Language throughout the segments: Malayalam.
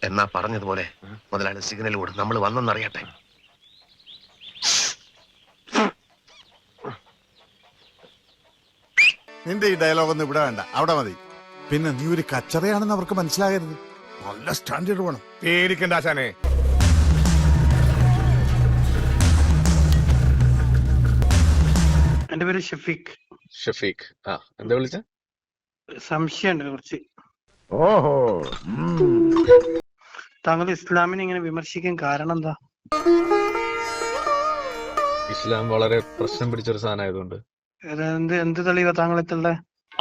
എന്നാ പറഞ്ഞതുപോലെ മുതലാളി സിഗ്നൽ കൂടെ നമ്മൾ വന്നെന്നറിയട്ടെ. നിന്റെ ഈ ഡയലോഗ് ഒന്നും ഇവിടെ വേണ്ട, അവിടെ മതി. പിന്നെ നീ ഒരു കച്ചറയാണെന്ന് അവർക്ക് മനസ്സിലാകരുത്. നല്ല സ്റ്റാൻഡേർഡ് വേണം. പേടിക്കണ്ട ആശാനെ. എന്റെ പേര് ഷഫീഖ്. ഷഫീഖ്. ആ, എന്താ വിളിച്ച? സംശയമുണ്ട് കുറച്ച്. ഓഹോ. താങ്കൾ ഇസ്ലാമിനെ ഇങ്ങനെ വിമർശിക്കാൻ കാരണം എന്താ? ഇസ്ലാം വളരെ പ്രശ്നം പിടിച്ചൊരു സാധനമായതുകൊണ്ട്. എന്ത് തെളിവാ താങ്കൾ എത്തുള്ള?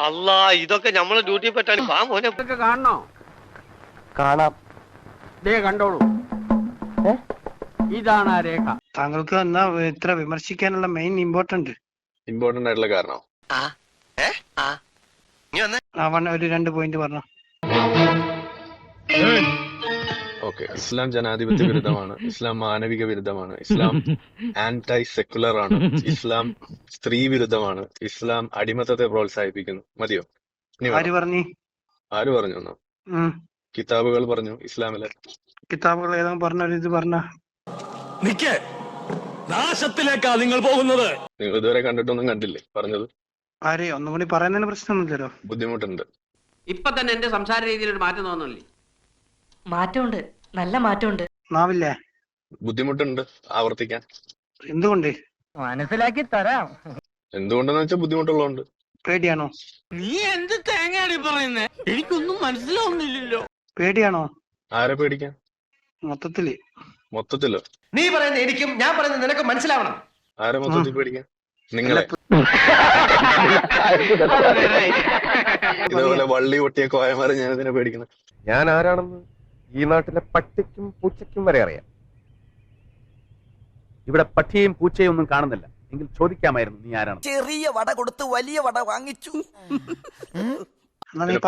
അല്ലാ, ഇതൊക്കെ നമ്മളെ ഡ്യൂട്ടി പറ്റാൻ കാണണോ? കാണാം. കണ്ടോളൂ, ഇതാണ് ആ രേഖ. താങ്കൾക്ക് എന്നാ ഇത്ര വിമർശിക്കാനുള്ള മെയിൻ ഇമ്പോർട്ടന്റ് ആയിട്ടുള്ള കാരണം ഒരു 2 പോയിന്റ് പറഞ്ഞു. ഓക്കെ. ഇസ്ലാം ജനാധിപത്യ വിരുദ്ധമാണ്, ഇസ്ലാം മാനവിക വിരുദ്ധമാണ്, ഇസ്ലാം ആന്റൈ സെക്കുലർ ആണ്, ഇസ്ലാം സ്ത്രീ വിരുദ്ധമാണ്, ഇസ്ലാം അടിമത്തത്തെ പ്രോത്സാഹിപ്പിക്കുന്നു. മതിയോ? ആര് പറഞ്ഞു? ആര് പറഞ്ഞു? കിതാബുകൾ പറഞ്ഞു. ഇസ്ലാമിലെ കിതാബുകൾ ഏതെങ്കിലും പറഞ്ഞ പറഞ്ഞ നാശത്തിലേക്കാ നിങ്ങൾ പോകുന്നത്. നിങ്ങൾ ഇതുവരെ കണ്ടിട്ടൊന്നും കണ്ടില്ലേ പറഞ്ഞത്? ആരെ ഒന്നും കൂടി പറയുന്നതിന് പ്രശ്നമൊന്നുമില്ലല്ലോ. ബുദ്ധിമുട്ടുണ്ട്. ഇപ്പൊ തന്നെ എന്റെ സംസാര രീതിയിൽ ഒരു മാറ്റം തോന്നുന്നില്ലേ? മാറ്റമുണ്ട്, നല്ല മാറ്റമുണ്ട്. നാവില്ലേ? ബുദ്ധിമുട്ടുണ്ട് ആവർത്തിക്കാൻ. എന്തുകൊണ്ട്? മനസ്സിലാക്കി തരാം. എന്തുകൊണ്ടെന്ന് വെച്ചാൽ ബുദ്ധിമുട്ടുള്ളതുകൊണ്ട്. പേടിയാണോ? നീ എന്ത് തേങ്ങയാടി പറയുന്നേ? എനിക്കൊന്നും മനസ്സിലാവുന്നില്ലല്ലോ. പേടിയാണോ? ആരെ പേടിക്കാൻ? മൊത്തത്തിലോ? നീ പറയുന്നത് എനിക്കും ഞാൻ പറയുന്നത് നിനക്ക് മനസ്സിലാവണം. ആരെ മൊത്തത്തിൽ പേടിക്കാൻ? നിങ്ങളെ. ഇതേപോലെ വള്ളി പൊട്ടിയ കോയമാരെ ഞാൻ ഇതിനെ പേടിക്കുന്നത്. ഞാൻ ആരാണെന്ന് ഈ നാട്ടിലെ പട്ടിക്കും പൂച്ചയ്ക്കും വരെ അറിയാം. ഇവിടെ പട്ടിയെയും പൂച്ചയും ഒന്നും കാണുന്നില്ല. എങ്കിൽ ചോദിക്കാമായിരുന്നു നീ ആരാണ്. ചെറിയ വട കൊടുത്ത് വലിയ വട വാങ്ങിച്ചു.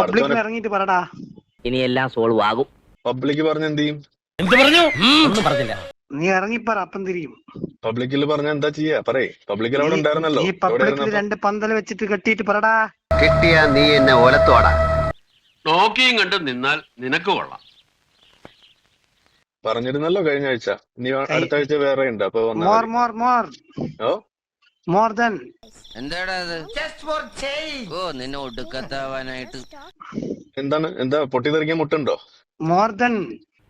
പബ്ലിക്കിൽ ഇറങ്ങിയിട്ട് പറടാ. ഇനി എല്ലാം സോൾവ് ആകും. പബ്ലിക് പറഞ്ഞ എന്ത് ചെയ്യും? എന്ത് പറഞ്ഞു? ഒന്നും പറഞ്ഞില്ല. നീ ഇറങ്ങിപ്പറ, അപ്പം തിരിയും. പബ്ലിക്കിൽ പറഞ്ഞ എന്താ ചെയ്യാ? പറയേ. പബ്ലിക്കിൽ അവിടെ ഉണ്ടായിരുന്നല്ലോ. ഈ പബ്ലിക്കിൽ 2 പന്തൽ വെച്ചിട്ട് കെട്ടിയിട്ട് പറടാ. കിട്ടിയാ നീ എന്നെ ഓലത്തോടാ. നോക്കിയും കണ്ട് നിന്നാൽ നിനക്ക് കൊള്ളാം. പറഞ്ഞിരുന്നല്ലോ കഴിഞ്ഞ ആഴ്ച. ഇനി അടുത്ത ആഴ്ച വേറെ ഉണ്ട്. അപ്പൊ മോർ ദാൻ എന്താടാ അത്? ഓ, നിന്നെ ഒടുക്കത്താവാനായിട്ട്. എന്താ പൊട്ടിത്തെറിക്കാൻ മുട്ടുണ്ടോ? മോർ ദാൻ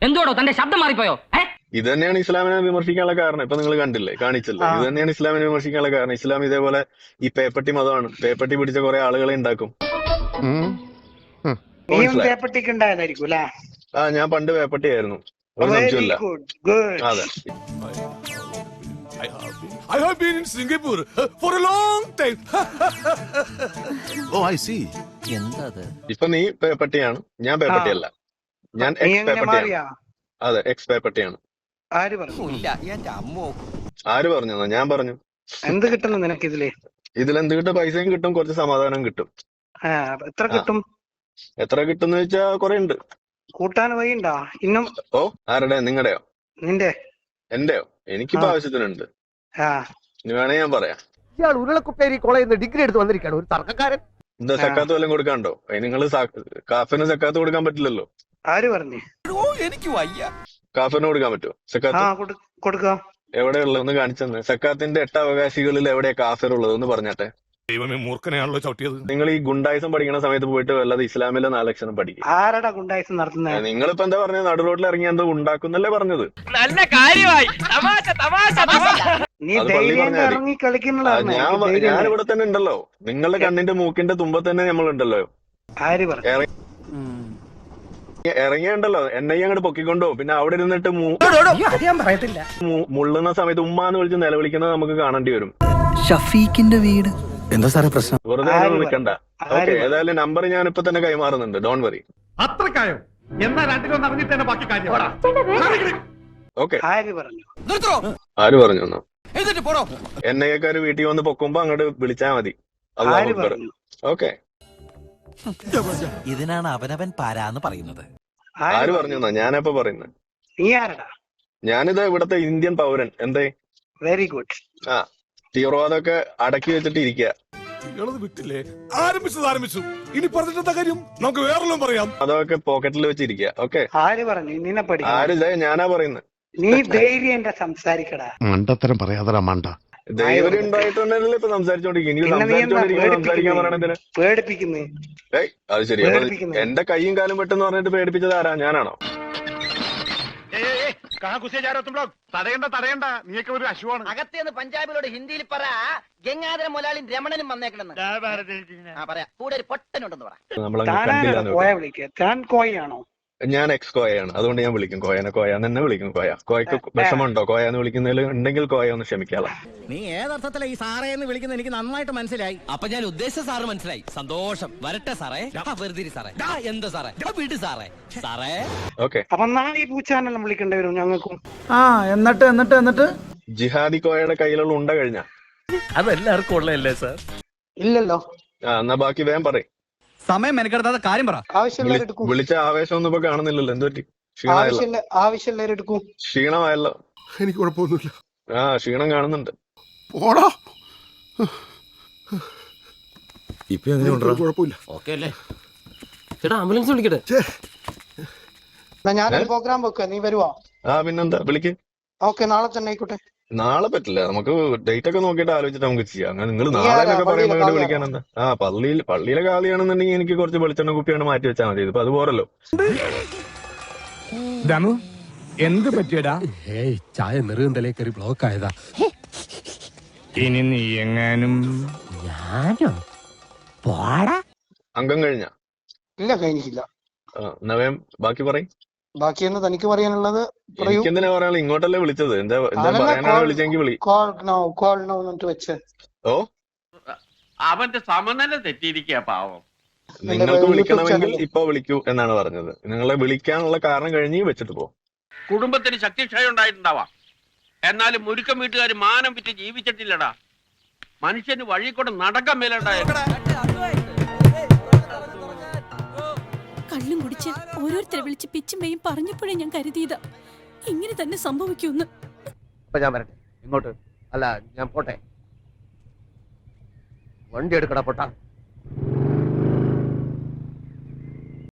എന്തോടോ തന്റെ ശബ്ദം മാറിപ്പോയോ? ഇത് തന്നെയാണ് ഇസ്ലാമിനെ വിമർശിക്കാനുള്ള കാരണം. ഇപ്പൊ നിങ്ങൾ കണ്ടില്ലേ, കാണിച്ചല്ലേ? ഇത് തന്നെയാണ് ഇസ്ലാമിനെ വിമർശിക്കാനുള്ള കാരണം. ഇസ്ലാം ഇതേപോലെ ഈ പേപ്പട്ടി മതമാണ്. പേപ്പട്ടി പിടിച്ച കുറെ ആളുകളെ ഉണ്ടാക്കും. ആ, ഞാൻ പണ്ട് പേപ്പട്ടിയായിരുന്നു. ഒരു സംശയമില്ല. അതെ. I have been in Singapore for a long time. Oh, I see. ഇപ്പൊ നീ പേപ്പട്ടിയാണ്, ഞാൻ പേപ്പട്ടിയല്ല. ഞാൻ എക്സ് പേപ്പട്ടിയാണ്. അതെ, എക്സ് പേപ്പട്ടിയാണ്. ആര് പറഞ്ഞു? ആര് പറഞ്ഞു? ഞാൻ പറഞ്ഞു. എന്ത് കിട്ടുന്നു നിനക്ക് ഇതില്? ഇതിലെന്ത് കിട്ടും? പൈസയും കിട്ടും, കുറച്ച് സമാധാനം കിട്ടും. എത്ര കിട്ടും? എത്ര കിട്ടും വെച്ചാ കൊറേ ഉണ്ട്. കൂട്ടാൻ വഴിയുണ്ടാ ഇന്നും? ഓ, ആരുടെ? നിങ്ങളുടെയോ? നിന്റെ? എന്റെയോ? എനിക്കിപ്പോ ആവശ്യത്തിനുണ്ട്. ഇനി വേണേ ഞാൻ പറയാം. ഇയാൾ ഉരുളക്കുപ്പേരി കോളേജിൽ നിന്ന് ഡിഗ്രി എടുത്ത് വന്നിരിക്കുകയാണ്, ഒരു തർക്കക്കാരൻ. എന്താ സക്കാത്ത് വല്ലതും കൊടുക്കാണ്ടോ? നിങ്ങള് കാഫിന് സക്കാത്ത് കൊടുക്കാൻ പറ്റില്ലല്ലോ. ആര് പറഞ്ഞു? എനിക്ക് വയ്യ. കാഫിന് കൊടുക്കാൻ പറ്റുമോ സക്കാത്ത്? കൊടുക്കാം. എവിടെയുള്ളത് ഒന്ന് കാണിച്ചെന്ന്. സക്കാത്തിന്റെ 8 അവകാശികളിൽ എവിടെയാ കാഫിർ ഉള്ളത് ഒന്ന് പറഞ്ഞാട്ടെ. ദൈവമേ, മൂർഖനെയാണല്ലോ ചവിട്ടിയത്. നിങ്ങൾ ഈ ഗുണ്ടായിസം പഠിക്കുന്ന സമയത്ത് പോയിട്ട് വല്ലത് ഇസ്ലാമിലെ 4 ലക്ഷണം പഠിക്കും. ആരടാ ഗുണ്ടായിസം നടത്തുന്നത്? നിങ്ങളിപ്പോ എന്താ പറഞ്ഞത്? നടു റോഡിൽ ഇറങ്ങി എന്തോ ഉണ്ടാക്കുന്നല്ലേ പറഞ്ഞത്? നല്ല കാര്യമായി. ഞാൻ ഇവിടെ തന്നെ ഉണ്ടല്ലോ. നിങ്ങളുടെ കണ്ണിന്റെ മൂക്കിന്റെ തുമ്പ തന്നെ നമ്മളുണ്ടല്ലോ. ആര് പറഞ്ഞു? ഇറങ്ങിയുണ്ടല്ലോ. എന്നെ അങ്ങോട്ട് പൊക്കിക്കൊണ്ടോ. പിന്നെ അവിടെ ഇരുന്നിട്ട് മുള്ളുന്ന സമയത്ത് ഉമ്മാന്ന് വിളിച്ച് നിലവിളിക്കുന്നത് നമുക്ക് കാണേണ്ടി വരും. ഷഫീഖിന്റെ വീട് എന്താ സാറേ പ്രശ്നം? വെറുതെ നിൽക്കണ്ട. ഓക്കെ, ഏതായാലും നമ്പർ ഞാൻ ഇപ്പൊ തന്നെ കൈമാറുന്നുണ്ട്. Don't worry. അത്രക്കായോ? എന്നാ രണ്ടിലൊന്നും അറിഞ്ഞിട്ട് തന്നെ ബാക്കി കാര്യം. ഓക്കെ. ആര് പറഞ്ഞു? NIA-ക്കാര് വീട്ടിൽ വന്ന് പൊക്കുമ്പോ അങ്ങോട്ട് വിളിച്ചാ മതി. അല്ലാഹു അക്ബർ. ഓക്കെ. ഇതിനാണ് അവനവൻ പാരാന്ന് പറയുന്നത്. ആര് പറഞ്ഞു? ഞാനപ്പോ പറയുന്നത്. നീ ആരടാ? ഞാനിത് ഇവിടത്തെ ഇന്ത്യൻ പൗരൻ. എന്തേ? Very good. തീവ്രവാദമൊക്കെ അടക്കി വെച്ചിട്ട് ഇരിക്കുക. നിങ്ങളത് വിട്ടില്ലേ? ആരംഭിച്ചു. ഇനി പറഞ്ഞിട്ടെന്താ കാര്യം? നമുക്ക് വേറെല്ലാം പറയാം. അതൊക്കെ പോക്കറ്റിൽ വെച്ചിരിക്കുക. ഓക്കെ, ആര് പറഞ്ഞു നിന്നെ പഠിക്കണം? ആരില്ല, ഞാനാ പറയുന്നത്. നീ ധൈര്യം സംസാരിക്കടാ. മണ്ടത്തരം പറയാതറ മണ്ട. ധൈര്യം ഉണ്ടായിട്ടുണ്ടല്ലേ ഇപ്പൊ സംസാരിച്ചോണ്ടിരിക്കും. ഇനി പിന്നെ നീ എന്താ സംസാരിക്കാൻ പറയണതിന് പേടിപ്പിക്കുന്നേ? അത് ശരി. അപ്പൊ പേടിപ്പിക്കുന്നെ. എന്റെ കൈയും കാലും പെട്ടെന്ന് പറഞ്ഞിട്ട് പേടിപ്പിച്ചത് ആരാ? ഞാനാണോ? തടയണ്ട നീയൊക്കെ ഒരു അശുവാണ്. അകത്തേന്ന് പഞ്ചാബിലോട് ഹിന്ദിയിൽ പറ ഗംഗാധര മുലാളിയും രമണനും വന്നേക്കണെന്ന് പറയാ. കൂടെ ഒരു പൊട്ടനുണ്ടെന്ന് പറ. നമ്മളങ്ങനെ താനാണ് കണ്ടില്ലാന്ന് കോയ വിളിക്കുക. താൻ കോയാണോ? ഞാൻ എക്സ് കോയയാണ്, അതുകൊണ്ട് ഞാൻ വിളിക്കും കോയനെ. കോയാന്ന് തന്നെ വിളിക്കും. കോയക്ക് വിഷമമുണ്ടോ കോയാന്ന് വിളിക്കുന്നതിൽ? ഉണ്ടെങ്കിൽ കോയ ഒന്ന് ക്ഷമിക്കാളാം. നീ ഏതർത്ഥത്തിലാ ഈ സാറേ എന്ന് വിളിക്കുന്നത് എനിക്ക് നന്നായിട്ട് മനസ്സിലായി. അപ്പൊ ഞാൻ ഉദ്ദേശിച്ച സാറ് മനസ്സിലായി. സന്തോഷം. വരട്ടെ സാറേ. വെറുതെ സാറേ. എന്താ സാറേ? വീട് സാറേ. സാറേ ഓക്കെ. അപ്പൊ നാളെ ഈ പൂച്ചാനെല്ലാം വിളിക്കേണ്ടി വരും ഞങ്ങൾക്കും. എന്നിട്ട് ജിഹാദി കോയയുടെ കയ്യിലുള്ള ഉണ്ട കഴിഞ്ഞ അതെല്ലാവർക്കും ഉള്ളതല്ലേ സാർ? ഇല്ലല്ലോ. എന്നാ ബാക്കി വേഗം പറയും. സമയം മെനക്കെടുത്താത്ത കാര്യം പറ. ആവശ്യമുള്ളവരെടുക്കും. വിളിച്ച ആവേശമൊന്നും ഇപ്പൊ കാണുന്നില്ലല്ലോ. എന്ത് പറ്റി? ക്ഷീണമായല്ലോ. ആവശ്യമുള്ളവരെടുക്കും. ക്ഷീണമായല്ലോ. എനിക്ക് കുഴപ്പമൊന്നുമില്ല. ക്ഷീണം കാണുന്നുണ്ട്. പോടാ. ഇപ്പൊ എങ്ങനെയുണ്ടോ? കുഴപ്പമില്ല. ഓക്കെ അല്ലേ? ചേട്ടാ ആംബുലൻസ് വിളിക്കട്ടെ. ഞാനൊരു പ്രോഗ്രാം വെക്കുക, നീ വരുവാ? പിന്നെന്താ, വിളിക്ക്. ഓക്കെ, നാളെ തന്നെ ആയിക്കോട്ടെ. നാളെ പറ്റില്ല, നമുക്ക് ഡേറ്റ് ഒക്കെ നോക്കിയിട്ട് ആലോചിച്ചിട്ട് നമുക്ക് ചെയ്യാം. അങ്ങനെ നിങ്ങൾ നീ നാളെ ആരാ? എന്നൊക്കെ പറയുമ്പോൾ പള്ളിയിലെ വിളിക്കാൻ എന്താ? പള്ളിയിലെ കാളിയാണെന്നുണ്ടെങ്കിൽ എനിക്ക് കുറച്ച് വെളിച്ചെണ്ണ കുപ്പിയാണ് മാറ്റി വെച്ചാൽ മതി. ഇതിപ്പോ അത് പോരല്ലോ. ദമു എന്ത് പറ്റിയടാ? ഏയ് ചായ നെറുകന്തലേ കയറി ബ്ലോക്ക് ആയതാ. ഇനി നീ എങ്ങാനും ഞാനോ പോടാ. അംഗം കഴിഞ്ഞ? ഇല്ല, കഴിഞ്ഞിട്ടില്ല. നവേം ബാക്കി പറയും. ബാക്കിയെന്ന് തനിക്ക് പറയാനുള്ളത് പറയൂ. എനിക്കെന്തിനാ പറയാനുള്ള? ഇങ്ങോട്ടല്ലേ വിളിച്ചത്. എന്താ പറയാനാണ് വിളിച്ചെങ്കിൽ വിളി. കോൾ നൗ എന്നിട്ട് വെച്ച്. ഓ, അവന്റെ സമനില തെറ്റിയിരിക്കുക പാവം. നിങ്ങൾക്ക് വിളിക്കണമെങ്കിൽ ഇപ്പൊ വിളിക്കൂ എന്നാണ് പറഞ്ഞത്. നിങ്ങളെ വിളിക്കാനുള്ള കാരണം കഴിഞ്ഞ് വെച്ചിട്ട് പോ. കുടുംബത്തിന് ശക്തിക്ഷയം ഉണ്ടായിട്ടുണ്ടാവാം. എന്നാലും മുരുക്കം വീട്ടുകാർ മാനം വിറ്റ് ജീവിച്ചിട്ടില്ലടാ. മനുഷ്യന് വഴി കൂടെ നടക്കാൻ മേലുണ്ടായ കള്ളും കുടിച്ച് ഓരോരുത്തരെ വിളിച്ച് പിച്ചുമ്പയും പറഞ്ഞപ്പോഴേ ഞാൻ കരുതിയതാ ഇങ്ങനെ തന്നെ സംഭവിക്കുമെന്ന്. ഇപ്പൊ ഞാൻ വരട്ടെ. ഇങ്ങോട്ട് അല്ല, ഞാൻ പോട്ടെ. വണ്ടി എടുക്കടാ പൊട്ടാ.